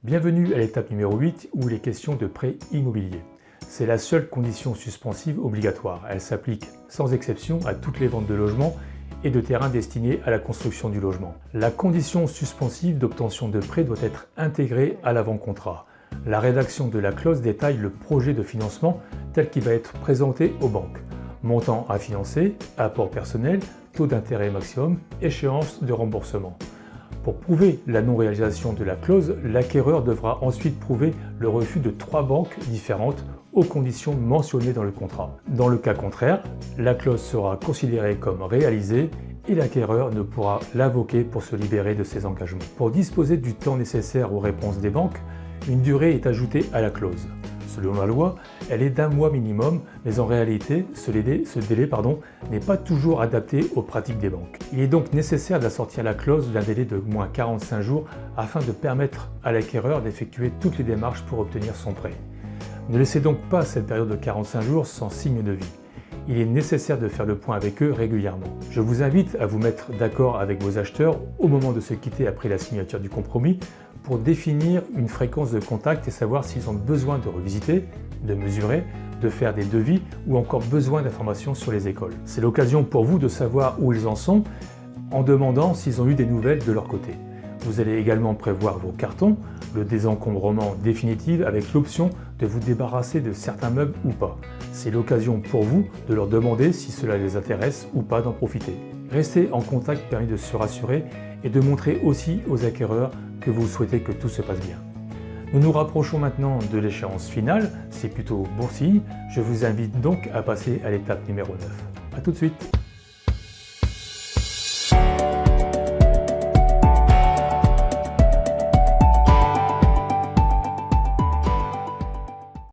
Bienvenue à l'étape numéro 8 où il est question de prêt immobilier. C'est la seule condition suspensive obligatoire. Elle s'applique sans exception à toutes les ventes de logements et de terrains destinés à la construction du logement. La condition suspensive d'obtention de prêt doit être intégrée à l'avant-contrat. La rédaction de la clause détaille le projet de financement tel qu'il va être présenté aux banques. Montant à financer, apport personnel, taux d'intérêt maximum, échéance de remboursement. Pour prouver la non-réalisation de la clause, l'acquéreur devra ensuite prouver le refus de 3 banques différentes aux conditions mentionnées dans le contrat. Dans le cas contraire, la clause sera considérée comme réalisée et l'acquéreur ne pourra l'invoquer pour se libérer de ses engagements. Pour disposer du temps nécessaire aux réponses des banques, une durée est ajoutée à la clause. Selon la loi, elle est d'1 mois minimum, mais en réalité, ce délai n'est pas toujours adapté aux pratiques des banques. Il est donc nécessaire d'assortir la clause d'un délai de moins 45 jours afin de permettre à l'acquéreur d'effectuer toutes les démarches pour obtenir son prêt. Ne laissez donc pas cette période de 45 jours sans signe de vie. Il est nécessaire de faire le point avec eux régulièrement. Je vous invite à vous mettre d'accord avec vos acheteurs au moment de se quitter après la signature du compromis pour définir une fréquence de contact et savoir s'ils ont besoin de revisiter, de mesurer, de faire des devis ou encore besoin d'informations sur les écoles. C'est l'occasion pour vous de savoir où ils en sont en demandant s'ils ont eu des nouvelles de leur côté. Vous allez également prévoir vos cartons, le désencombrement définitif avec l'option de vous débarrasser de certains meubles ou pas. C'est l'occasion pour vous de leur demander si cela les intéresse ou pas d'en profiter. Rester en contact permet de se rassurer et de montrer aussi aux acquéreurs que vous souhaitez que tout se passe bien. Nous nous rapprochons maintenant de l'échéance finale, c'est plutôt bon signe. Je vous invite donc à passer à l'étape numéro 9. A tout de suite.